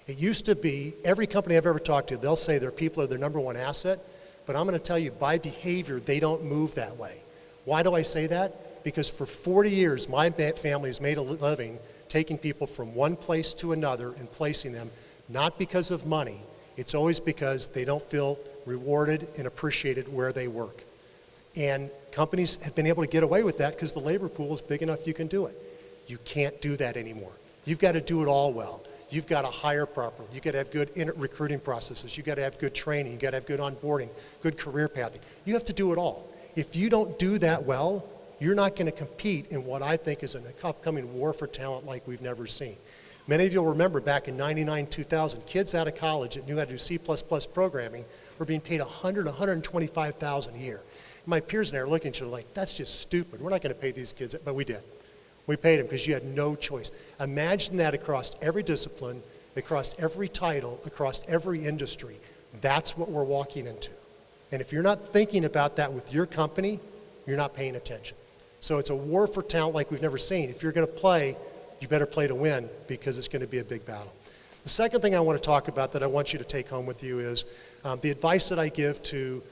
It used to be, every company I've ever talked to, they'll say their people are their number one asset, but I'm going to tell you, by behavior, they don't move that way. Why do I say that? Because for 40 years, my family has made a living taking people from one place to another and placing them, not because of money. It's always because they don't feel rewarded and appreciated where they work. And companies have been able to get away with that because the labor pool is big enough you can do it. You can't do that anymore. You've got to do it all well. You've got to hire properly. You've got to have good recruiting processes. You've got to have good training. You've got to have good onboarding, good career pathing. You have to do it all. If you don't do that well, you're not going to compete in what I think is an upcoming war for talent like we've never seen. Many of you will remember back in 99, 2000, kids out of college that knew how to do C++ programming were being paid $100,000, $125,000 a year. My peers and I are looking at you like, that's just stupid. We're not going to pay these kids, but we did. We paid them because you had no choice. Imagine that across every discipline, across every title, across every industry. That's what we're walking into. And if you're not thinking about that with your company, you're not paying attention. So it's a war for talent like we've never seen. If you're going to play, you better play to win because it's going to be a big battle. The second thing I want to talk about that I want you to take home with you is the advice that I give to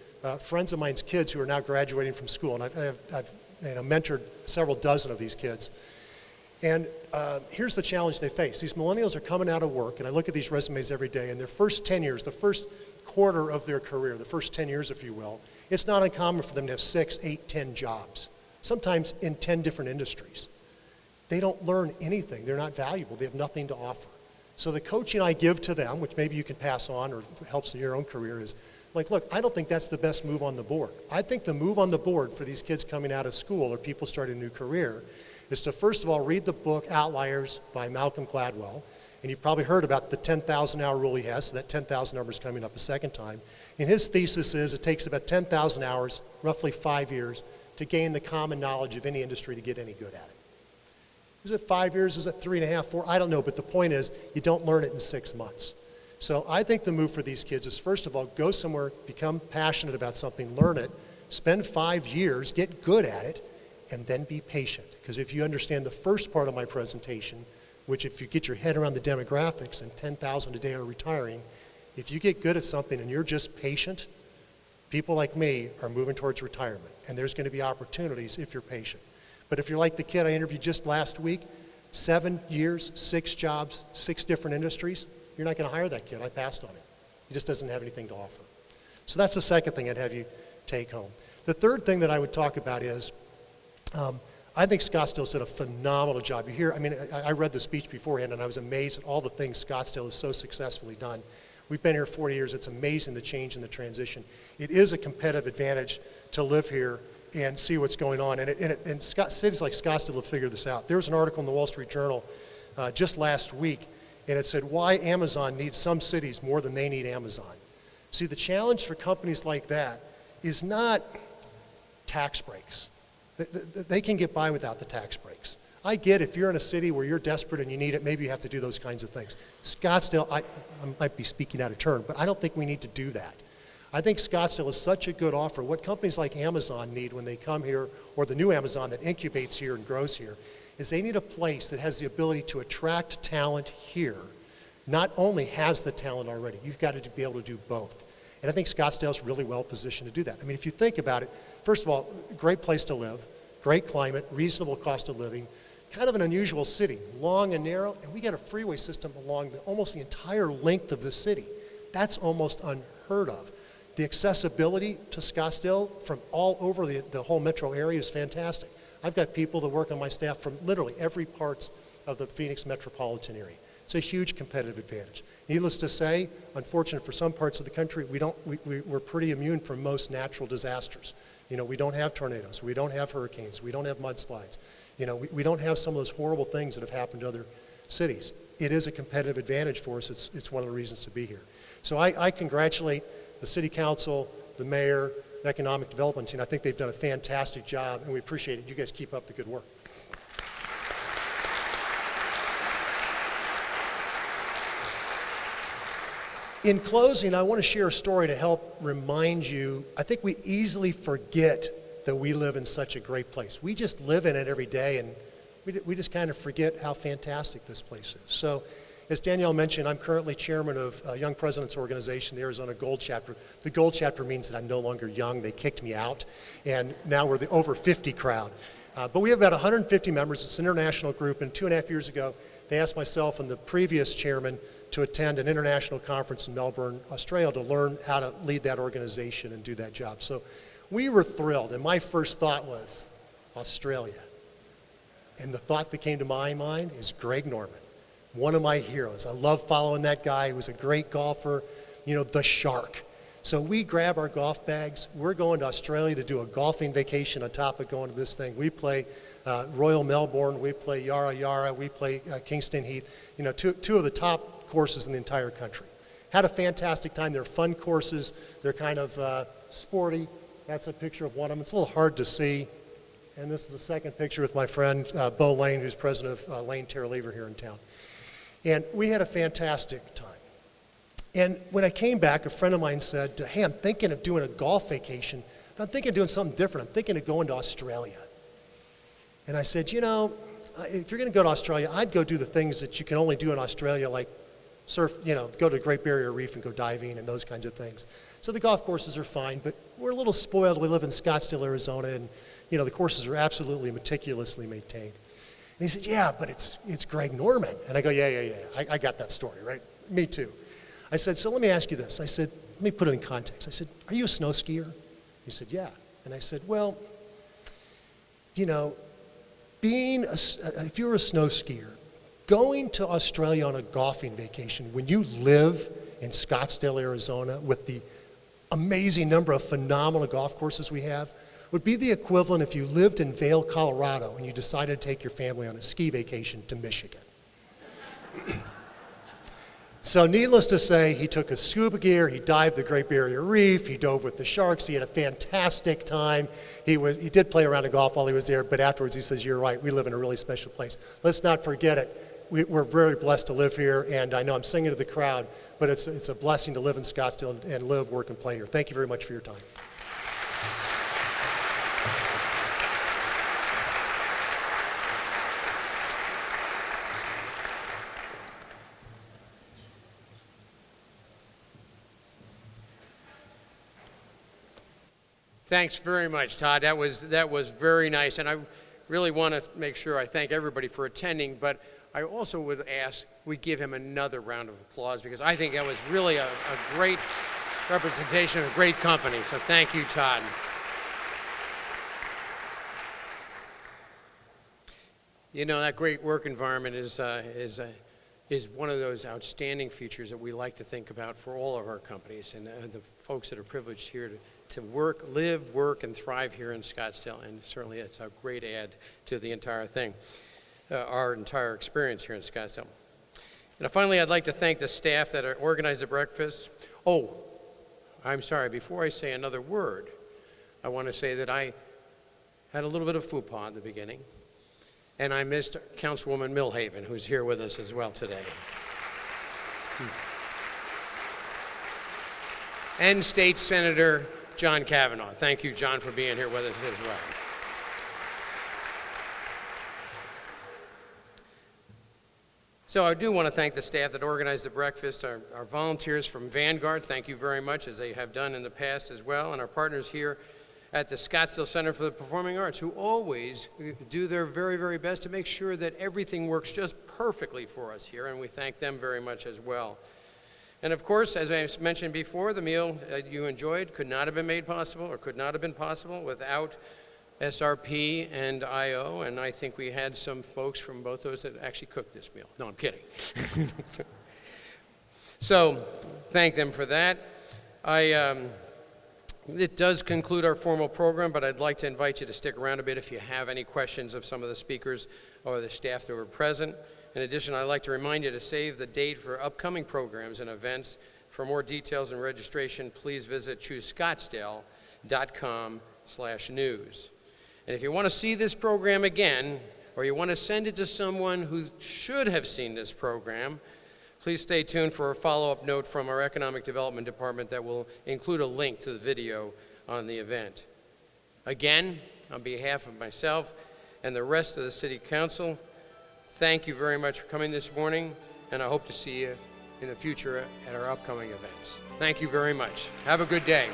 friends of mine's kids who are now graduating from school. And I've mentored several dozen of these kids. And here's the challenge they face. These millennials are coming out of work, and I look at these resumes every day, and their first 10 years, the first quarter of their career, the first 10 years, if you will, it's not uncommon for them to have 6, 8, 10 jobs, sometimes in 10 different industries. They don't learn anything. They're not valuable. They have nothing to offer. So the coaching I give to them, which maybe you can pass on or helps in your own career, is like, look, I don't think that's the best move on the board. I think the move on the board for these kids coming out of school or people starting a new career is to, first of all, read the book Outliers by Malcolm Gladwell. And you've probably heard about the 10,000-hour rule he has, so that 10,000 number is coming up a second time. And his thesis is it takes about 10,000 hours, roughly 5 years, to gain the common knowledge of any industry to get any good at it. Is it 5 years? Is it 3.5, 4? I don't know, but the point is you don't learn it in 6 months. So I think the move for these kids is, first of all, go somewhere, become passionate about something, learn it, spend 5 years, get good at it, and then be patient. Because if you understand the first part of my presentation, which if you get your head around the demographics and 10,000 a day are retiring, if you get good at something and you're just patient, people like me are moving towards retirement. And there's going to be opportunities if you're patient. But if you're like the kid I interviewed just last week, 7 years, 6 jobs, 6 different industries, you're not going to hire that kid. I passed on him. He just doesn't have anything to offer. So that's the second thing I'd have you take home. The third thing that I would talk about is I think Scottsdale's done a phenomenal job. You hear, I mean, I read the speech beforehand, and I was amazed at all the things Scottsdale has so successfully done. We've been here 40 years. It's amazing the change and the transition. It is a competitive advantage to live here and see what's going on. And cities like Scottsdale have figured this out. There was an article in the Wall Street Journal just last week, and it said why Amazon needs some cities more than they need Amazon. See, the challenge for companies like that is not tax breaks. They can get by without the tax breaks. I get if you're in a city where you're desperate and you need it, maybe you have to do those kinds of things. Scottsdale, I might be speaking out of turn, but I don't think we need to do that. I think Scottsdale is such a good offer. What companies like Amazon need when they come here, or the new Amazon that incubates here and grows here, is they need a place that has the ability to attract talent here. Not only has the talent already, you've got to be able to do both. And I think Scottsdale's really well positioned to do that. I mean, if you think about it, first of all, great place to live, great climate, reasonable cost of living, kind of an unusual city, long and narrow, and we got a freeway system along almost the entire length of the city. That's almost unheard of. The accessibility to Scottsdale from all over the whole metro area is fantastic. I've got people that work on my staff from literally every part of the Phoenix metropolitan area. It's a huge competitive advantage. Needless to say, unfortunate for some parts of the country, we're pretty immune from most natural disasters. You know, we don't have tornadoes, we don't have hurricanes, we don't have mudslides. You know, we don't have some of those horrible things that have happened to other cities. It is a competitive advantage for us. It's one of the reasons to be here. So I congratulate the City Council, the Mayor, the Economic Development team. I think they've done a fantastic job, and we appreciate it. You guys keep up the good work. In closing, I want to share a story to help remind you. I think we easily forget that we live in such a great place. We just live in it every day, and we just kind of forget how fantastic this place is. So, as Danielle mentioned, I'm currently chairman of Young Presidents Organization, the Arizona Gold Chapter. The Gold Chapter means that I'm no longer young. They kicked me out, and now we're the over 50 crowd. But we have about 150 members. It's an international group, and 2.5 years ago, they asked myself and the previous chairman to attend an international conference in Melbourne, Australia, to learn how to lead that organization and do that job. So we were thrilled, and my first thought was Australia. And the thought that came to my mind is Greg Norman, one of my heroes. I love following that guy. He was a great golfer, you know, the shark. So we grab our golf bags. We're going to Australia to do a golfing vacation on top of going to this thing. We play Royal Melbourne. We play Yarra Yarra. We play Kingston Heath. You know, two of the top courses in the entire country. Had a fantastic time. They're fun courses. They're kind of sporty. That's a picture of one of them. It's a little hard to see. And this is the second picture with my friend Bo Lane, who's president of Lane Terra Lever here in town. And we had a fantastic time. And when I came back, a friend of mine said, hey, I'm thinking of doing a golf vacation, but I'm thinking of doing something different. I'm thinking of going to Australia. And I said, you know, if you're going to go to Australia, I'd go do the things that you can only do in Australia, like surf, you know, go to the Great Barrier Reef and go diving and those kinds of things. So the golf courses are fine, but we're a little spoiled. We live in Scottsdale, Arizona, and, you know, the courses are absolutely meticulously maintained. And he said, yeah, but it's Greg Norman. And I go, yeah. I got that story, right? Me too. I said, so let me ask you this. I said, let me put it in context. I said, are you a snow skier? He said, yeah. And I said, well, you know, if you were a snow skier, going to Australia on a golfing vacation, when you live in Scottsdale, Arizona, with the amazing number of phenomenal golf courses we have, would be the equivalent if you lived in Vail, Colorado, and you decided to take your family on a ski vacation to Michigan. So needless to say, he took his scuba gear, he dived the Great Barrier Reef, he dove with the sharks, he had a fantastic time. He did play around the golf while he was there, but afterwards he says, you're right, we live in a really special place. Let's not forget it. We're very blessed to live here, and I know I'm singing to the crowd, but it's a blessing to live in Scottsdale and live, work, and play here. Thank you very much for your time. Thanks very much, Todd. That was very nice, and I really want to make sure I thank everybody for attending, but I also would ask we give him another round of applause because I think that was really a great representation of a great company, so thank you, Todd. You know, that great work environment is one of those outstanding features that we like to think about for all of our companies, and the folks that are privileged here to live, work, and thrive here in Scottsdale, and certainly it's a great add to the entire thing, our entire experience here in Scottsdale. And finally, I'd like to thank the staff that organized the breakfast. Oh, I'm sorry, before I say another word, I want to say that I had a little bit of faux pas in the beginning, and I missed Councilwoman Milhaven, who's here with us as well today. And State Senator John Kavanaugh. Thank you, John, for being here with us as well. So I do want to thank the staff that organized the breakfast, our volunteers from Vanguard, thank you very much, as they have done in the past as well, and our partners here at the Scottsdale Center for the Performing Arts, who always do their very, very best to make sure that everything works just perfectly for us here, and we thank them very much as well. And of course, as I mentioned before, the meal you enjoyed could not have been made possible or could not have been possible without SRP and IO, and I think we had some folks from both those that actually cooked this meal. No, I'm kidding. So, thank them for that. It does conclude our formal program, but I'd like to invite you to stick around a bit if you have any questions of some of the speakers or the staff that were present. In addition, I'd like to remind you to save the date for upcoming programs and events. For more details and registration, please visit choosescottsdale.com/news. And if you want to see this program again, or you want to send it to someone who should have seen this program, please stay tuned for a follow-up note from our Economic Development Department that will include a link to the video on the event. Again, on behalf of myself and the rest of the City Council, thank you very much for coming this morning, and I hope to see you in the future at our upcoming events. Thank you very much. Have a good day.